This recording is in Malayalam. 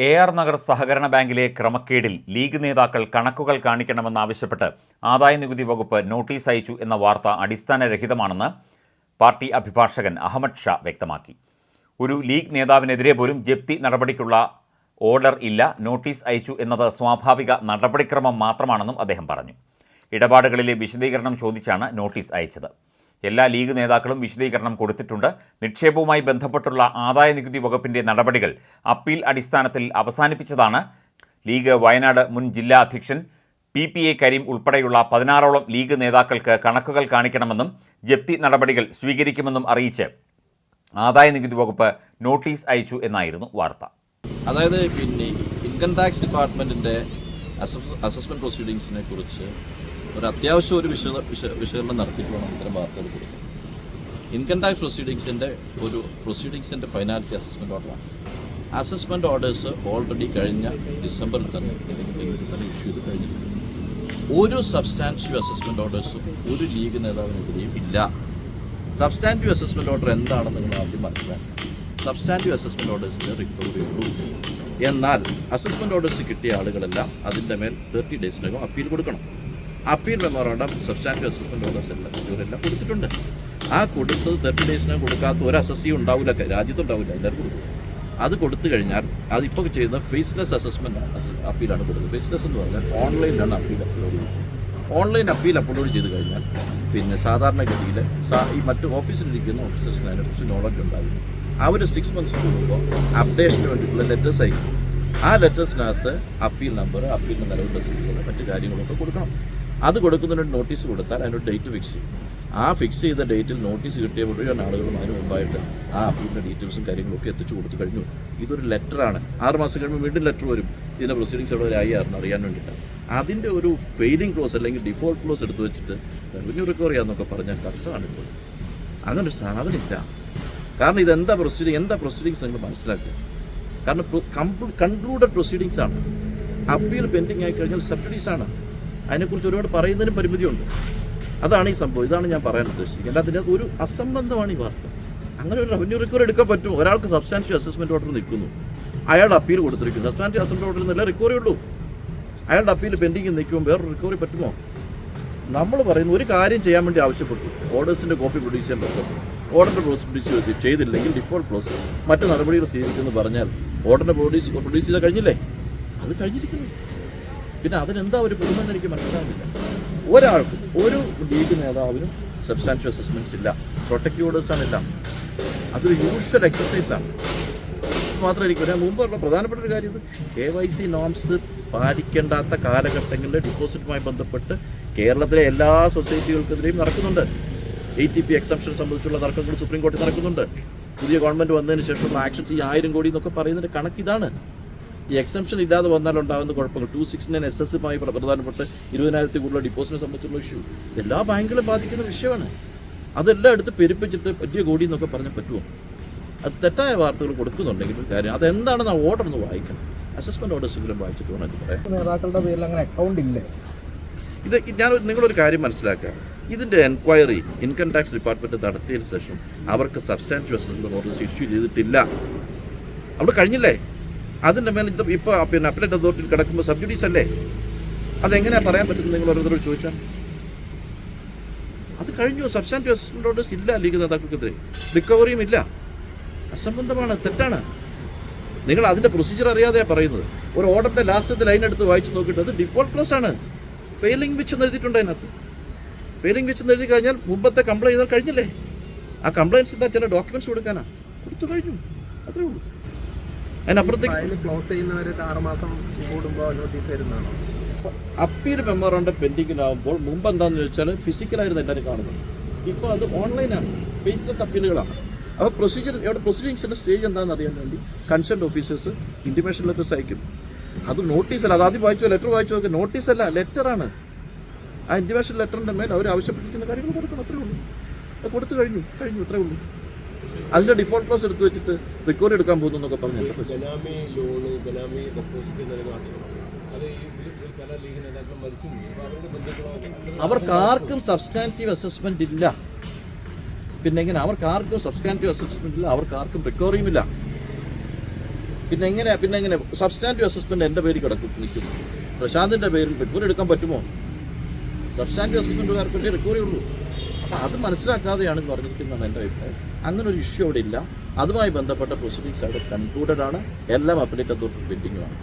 AR നഗർ സഹകരണ ബാങ്കിലെ ക്രമക്കേടിൽ ലീഗ് നേതാക്കൾ കണക്കുകൾ കാണിക്കണമെന്നാവശ്യപ്പെട്ട് ആദായനികുതി വകുപ്പ് നോട്ടീസ് അയച്ചു എന്ന വാർത്ത അടിസ്ഥാനരഹിതമാണെന്ന് പാർട്ടി അഭിഭാഷകൻ അഹമ്മദ് ഷാ വ്യക്തമാക്കി. ഒരു ലീഗ് നേതാവിനെതിരെ പോലും ജപ്തി നടപടിക്കുള്ള ഓർഡർ ഇല്ല, നോട്ടീസ് അയച്ചു എന്നത് സ്വാഭാവിക നടപടിക്രമം മാത്രമാണെന്നും അദ്ദേഹം പറഞ്ഞു. ഇടപാടുകളിലെ വിശദീകരണം ചോദിച്ചാണ് നോട്ടീസ് അയച്ചത്. എല്ലാ ലീഗ് നേതാക്കളും വിശദീകരണം കൊടുത്തിട്ടുണ്ട്. നിക്ഷേപവുമായി ബന്ധപ്പെട്ടുള്ള ആദായനികുതി വകുപ്പിൻ്റെ നടപടികൾ അപ്പീൽ അടിസ്ഥാനത്തിൽ അവസാനിപ്പിച്ചതാണ്. ലീഗ് വയനാട് മുൻ ജില്ലാ അധ്യക്ഷൻ PPA കരീം ഉൾപ്പെടെയുള്ള 16ഓളം ലീഗ് നേതാക്കൾക്ക് കണക്കുകൾ കാണിക്കണമെന്നും ജപ്തി നടപടികൾ സ്വീകരിക്കുമെന്നും അറിയിച്ച് ആദായനികുതി വകുപ്പ് നോട്ടീസ് അയച്ചു എന്നായിരുന്നു വാർത്ത. അതായത് ഇൻകം ടാക്സ് ഡിപ്പാർട്ട്മെൻറ്റിൻ്റെ അസസ്മെൻറ്റ് പ്രൊസീഡിങ്സിനെ കുറിച്ച് ഒരു അത്യാവശ്യം ഒരു വിശകലനം നടത്തിയിട്ട് വേണം ഇത്തരം വാർത്തകൾ കൊടുക്കുന്നത്. ഇൻകം ടാക്സ് പ്രൊസീഡിങ്സിൻ്റെ ഫൈനാലിറ്റി അസസ്മെൻറ്റ് ഓർഡറാണ്. അസസ്മെൻറ്റ് ഓർഡേഴ്സ് ഓൾറെഡി കഴിഞ്ഞ ഡിസംബറിൽ തന്നെ ഇഷ്യൂ ചെയ്ത് കഴിഞ്ഞിട്ടുണ്ട്. ഒരു സബ്സ്റ്റാൻറ്റീവ് അസസ്മെൻറ്റ് ഓർഡേഴ്സും ഒരു ലീഗ് നേതാവിനെതിരെയും ഇല്ല. സബ്സ്റ്റാൻറ്റീവ് അസസ്മെൻറ്റ് ഓർഡർ എന്താണെന്ന് നിങ്ങൾ ആദ്യം മനസ്സിലാക്കണം. സബ്സ്റ്റാൻറ്റീവ് അസസ്മെൻറ്റ് ഓർഡേഴ്സിന് റിക്കവറി ഉള്ളൂ. എന്നാൽ അസസ്മെൻറ്റ് ഓർഡേഴ്സ് കിട്ടിയ ആളുകളെല്ലാം അതിൻ്റെ മേൽ 30 ഡേയ്സിനകം അപ്പീൽ കൊടുക്കണം. Appeal memorandum substantive assessment orders ഇവരെല്ലാം കൊടുത്തിട്ടുണ്ട്. ആ കൊടുത്തത് 30 ഡേയ്സിനകം കൊടുക്കാത്ത ഒരു അസസ്സിയും ഉണ്ടാവില്ല, രാജ്യത്തുണ്ടാവില്ല, എല്ലാവരും കൊടുക്കും. അത് കൊടുത്തു കഴിഞ്ഞാൽ അതിപ്പോൾ ചെയ്യുന്ന ഫേസ്ലെസ് അസസ്മെൻറ്റ് അപ്പീലാണ് കൊടുക്കുന്നത്. ഫേസ്ലെസ് എന്ന് പറഞ്ഞാൽ ഓൺലൈനിലാണ് അപ്പീൽ അപ്ലോഡ് ചെയ്യുന്നത്. ഓൺലൈൻ അപ്പീൽ അപ്ലോഡ് ചെയ്ത് കഴിഞ്ഞാൽ പിന്നെ സാധാരണഗതിയിൽ ഈ മറ്റ് ഓഫീസിലിരിക്കുന്ന ഓഫീസേഴ്സിന് അതിനെക്കുറിച്ച് നോളജ് ഉണ്ടാകും. അവർ 6 മന്ത്സ് കൂടുമ്പോൾ അപ്ഡേഷന് വേണ്ടിയിട്ടുള്ള ലെറ്റേഴ്സ് അയക്കും. ആ ലെറ്റേഴ്സിനകത്ത് അപ്പീൽ നമ്പർ, അപ്പീലിൻ്റെ നിലവിൽ രസീതുകൾ, മറ്റ് കാര്യങ്ങളൊക്കെ കൊടുക്കണം. അത് കൊടുക്കുന്നതിന് നോട്ടീസ് കൊടുത്താൽ അതിനൊരു ഡേറ്റ് ഫിക്സ് ചെയ്യും. ആ ഫിക്സ് ചെയ്ത ഡേറ്റിൽ നോട്ടീസ് കിട്ടിയ മുഴുവൻ ആളുകളും അതിന് മുമ്പായിട്ട് ആ അപ്പീലിൻ്റെ ഡീറ്റെയിൽസും കാര്യങ്ങളൊക്കെ എത്തിച്ചു കൊടുത്തു കഴിഞ്ഞു. ഇതൊരു ലെറ്ററാണ്. 6 മാസം കഴിയുമ്പോൾ വീണ്ടും ലെറ്റർ വരും ഇതിൻ്റെ പ്രൊസീഡിങ്സ് എവിടെ ആയിരുന്നു അറിയാൻ വേണ്ടിയിട്ടാണ്. അതിൻ്റെ ഒരു ഫെയിലിംഗ് ക്ലോസ് അല്ലെങ്കിൽ ഡിഫോൾട്ട് ക്ലോസ് എടുത്ത് വെച്ചിട്ട് റവന്യൂ റിക്കവർ ചെയ്യാമെന്നൊക്കെ പറഞ്ഞാൽ കഷ്ടമാണ്. ഇപ്പോൾ അങ്ങനൊരു സാധനമില്ല. കാരണം ഇതെന്താ പ്രൊസീഡിങ്സ് നിങ്ങൾ മനസ്സിലാക്കുക. കാരണം കൺക്ലൂഡഡ് പ്രൊസീഡിങ്സ് ആണ്. അപ്പീൽ പെൻഡിങ് ആയി കഴിഞ്ഞാൽ സബ്സിഡീസ് ആണ്. അതിനെക്കുറിച്ച് ഒരുപാട് പറയുന്നതിനും പരിമിതിയുണ്ട്. അതാണ് ഈ സംഭവം. ഇതാണ് ഞാൻ പറയാൻ ഉദ്ദേശിക്കുന്നത്. അതിന് ഒരു അസംബന്ധമാണ് ഈ വാർത്ത. അങ്ങനെ ഒരു റവന്യൂ റിക്കവർ എടുക്കാൻ പറ്റുമോ? ഒരാൾക്ക് സബ്സ്റ്റാൻറ്റീവ് അസസ്മെൻറ്റ് ഓർഡർ നിൽക്കുന്നു, അയാളുടെ അപ്പീൽ കൊടുത്തിരിക്കുന്നു. സബ്സ്റ്റാൻറ്റീവ് അസസ്മെൻറ്റ് ഓർഡറിൽ നിന്നല്ല റിക്കവറി ഉള്ളൂ. അയാളുടെ അപ്പീൽ പെൻഡിങ് നിൽക്കുമ്പോൾ വേറൊരു റിക്കവറി പറ്റുമോ? നമ്മൾ പറയുന്ന ഒരു കാര്യം ചെയ്യാൻ വേണ്ടി ആവശ്യപ്പെട്ടു, ഓർഡേഴ്സിൻ്റെ കോപ്പി പ്രൊഡ്യൂസ് ചെയ്യാൻ പറ്റും. ഓർഡറിൻ്റെ പ്രൊഡ്യൂസ് ചെയ്തില്ലെങ്കിൽ ഡിഫോൾട്ട് ക്ലോസ് മറ്റു നടപടികൾ സ്വീകരിക്കുമെന്ന് പറഞ്ഞാൽ ഓർഡറിൻ്റെ പ്രൊഡ്യൂസ് ചെയ്താൽ കഴിഞ്ഞില്ലേ? അത് കഴിഞ്ഞിരിക്കുന്നു. പിന്നെ അതിനെന്താ ഒരു പുതുമെന്ന് എനിക്ക് മനസ്സിലാകുന്നില്ല. ഒരാൾക്കും ഒരു ലീഗ് നേതാവിനും സബ്സ്റ്റാൻഷ്യൽ അസസ്മെൻറ്റ്സ് ഇല്ല, പ്രൊട്ടക്റ്റീവ് ഓർഡേഴ്സാണില്ല. അതൊരു യൂഷ്വൽ എക്സസൈസാണ്. മാത്രമേ എനിക്ക് പറയാൻ മുമ്പുള്ള പ്രധാനപ്പെട്ട ഒരു കാര്യം, KYC നോംസ് പാലിക്കേണ്ടാത്ത കാലഘട്ടങ്ങളിൽ ഡിപ്പോസിറ്റുമായി ബന്ധപ്പെട്ട് കേരളത്തിലെ എല്ലാ സൊസൈറ്റികൾക്കെതിരെയും നടക്കുന്നുണ്ട്. ATP എക്സംഷൻ സംബന്ധിച്ചുള്ള തർക്കങ്ങൾ സുപ്രീം കോടതി നടക്കുന്നുണ്ട്. പുതിയ ഗവൺമെൻറ് വന്നതിന് ശേഷമുള്ള ആക്ഷൻസ് ഈ 1000 കോടി എന്നൊക്കെ പറയുന്നതിൻ്റെ കണക്കിതാണ്. ഈ എക്സംഷൻ ഇല്ലാതെ വന്നാലുണ്ടാകുന്ന കുഴപ്പങ്ങൾ 269 SS-മായി പ്രധാനപ്പെട്ട് 20,000 കൂടുതൽ ഡിപ്പോസിറ്റിനെ സംബന്ധിച്ചുള്ള ഇഷ്യൂ എല്ലാ ബാങ്കുകളും ബാധിക്കുന്ന വിഷയമാണ്. അതെല്ലാം എടുത്ത് പെരുപ്പിച്ചിട്ട് വലിയ കോടി എന്നൊക്കെ പറഞ്ഞാൽ പറ്റുമോ? അത് തെറ്റായ വാർത്തകൾ കൊടുക്കുന്നുണ്ടെങ്കിൽ ഒരു കാര്യം അതെന്താണെന്ന് ആ ഓർഡർ ഒന്ന് വായിക്കണം. അസസ്മെൻറ്റ് ഓർഡേഴ്സെങ്കിലും വായിച്ചിട്ട് വേണം എനിക്ക് പറയാം. നേതാക്കളുടെ പേരിൽ അങ്ങനെ അക്കൗണ്ട് ഇല്ലേ? ഇത് നിങ്ങളൊരു കാര്യം മനസ്സിലാക്കുക. ഇതിൻ്റെ എൻക്വയറി ഇൻകം ടാക്സ് ഡിപ്പാർട്ട്മെൻറ്റ് നടത്തിയതിന് ശേഷം അവർക്ക് സബ്സ്റ്റാൻറ്റീവ് അസസ്മെൻറ്റ് ഓർഡേഴ്സ് ഇഷ്യൂ ചെയ്തിട്ടില്ല. അവിടെ കഴിഞ്ഞില്ലേ? അതിൻ്റെ മേലെ ഇപ്പോൾ അപ്പലേറ്റ് അതോറിറ്റിയിൽ കിടക്കുമ്പോൾ സബ്സിഡീസ് അല്ലേ? അതെങ്ങനെയാണ് പറയാൻ പറ്റുന്നത്? നിങ്ങൾ ഓരോരുത്തരോട് ചോദിച്ചാൽ അത് കഴിഞ്ഞു. സബ്സ്റ്റാൻറ്റീവ് അസസ്മെൻറ്റ് ഓർഡേഴ്സ് ഇല്ല ലീഗ് നേതാക്കൾക്കെതിരെ, റിക്കവറിയും ഇല്ല. അസംബന്ധമാണ്, തെറ്റാണ്. നിങ്ങൾ അതിൻ്റെ പ്രൊസീജിയർ അറിയാതെയാണ് പറയുന്നത്. ഒരു ഓർഡറിൻ്റെ ലാസ്റ്റത്തെ ലൈൻ എടുത്ത് വായിച്ച് നോക്കിയിട്ട് അത് ഡിഫോൾട്ട് ക്ലോസ് ആണ്. ഫെയിലിംഗ് വിച്ച് എന്ന് എഴുതിയിട്ടുണ്ട്. അതിനകത്ത് ഫെയിലിംഗ് വിച്ച് എന്ന് എഴുതി കഴിഞ്ഞാൽ മുമ്പത്തെ കംപ്ലൈൻറ്റ് ചെയ്താൽ കഴിഞ്ഞില്ലേ? ആ കംപ്ലൈൻറ്റ്സ് എന്താ ചില ഡോക്യുമെൻറ്റ്സ് കൊടുക്കാനാണ്, കൊടുത്തു കഴിഞ്ഞു, അത്രേ ഉള്ളൂ. അതിനപ്പുറത്തേക്ക് ക്ലോസ് ചെയ്യുന്നവർ 6 മാസം കൂടുമ്പോൾ നോട്ടീസ് വരുന്നതാണോ? അപ്പീൽ മെമ്മോറാണ്ടം പെൻഡിങ്ങിലാവുമ്പോൾ മുമ്പ് എന്താണെന്ന് ചോദിച്ചാൽ ഫിസിക്കലായിരുന്നു എല്ലാവരും കാണുന്നത്. ഇപ്പോൾ അത് ഓൺലൈനാണ്, ഫേസ്ലെസ് അപ്പീലുകളാണ്. അപ്പോൾ പ്രൊസീഡിങ്സിൻ്റെ സ്റ്റേജ് എന്താണെന്ന് അറിയാൻ വേണ്ടി കൺസേൺഡ് ഓഫീസേഴ്സ് ഇൻറ്റിമേഷൻ ലെറ്റേഴ്സ് അയക്കും. അത് നോട്ടീസല്ല, അത് ആദ്യം വായിച്ചോ, ലെറ്റർ വായിച്ചോ നോക്കുക. നോട്ടീസല്ല, ലെറ്ററാണ്. ആ ഇൻറ്റിമേഷൻ ലെറ്ററിൻ്റെ മേൽ അവർ ആവശ്യപ്പെട്ടിരിക്കുന്ന കാര്യങ്ങൾ കൊടുക്കണം, അത്രേ ഉള്ളൂ. അത് കൊടുത്തു കഴിഞ്ഞു, അത്രേ ഉള്ളൂ. അതിൻ്റെ ഡിഫോൾട്ട് ക്ലോസ് എടുത്ത് വെച്ചിട്ട് റിക്കവറി എടുക്കാൻ പോകുന്നു എന്നൊക്കെ പറഞ്ഞു. അവർക്കാർക്കും സബ്സ്റ്റാൻറ്റീവ് അസസ്മെൻറ്റ് ഇല്ല. പിന്നെ എങ്ങനെ അവർക്കാർക്കും സബ്സ്റ്റാൻറ്റീവ് അസസ്മെൻറ്റ് ഇല്ല, അവർക്കാർക്കും റിക്കവറിയും ഇല്ല. പിന്നെ എങ്ങനെ സബ്സ്റ്റാൻറ്റീവ് അസസ്മെൻറ്റ് എൻ്റെ പേര് നിൽക്കുന്നു. പ്രശാന്തിൻ്റെ പേരിൽ റിക്കവറി എടുക്കാൻ പറ്റുമോ? സബ്സ്റ്റാൻറ്റീവ് അസസ്മെൻറ്റുകാർക്ക് റിക്കവറി ഉള്ളൂ. അപ്പോൾ അത് മനസ്സിലാക്കാതെയാണ് പറഞ്ഞിരിക്കുന്നതാണ് എൻ്റെ അഭിപ്രായം. അങ്ങനെ ഒരു ഇഷ്യൂ അവിടെ ഇല്ല. അതുമായി ബന്ധപ്പെട്ട പ്രൊസീഡിങ്സ് അവിടെ കൺക്ലൂഡഡ് ആണ്. എല്ലാം അപ്പലേറ്റ് അതോറിറ്റി പെൻഡിങ്ങുമാണ്.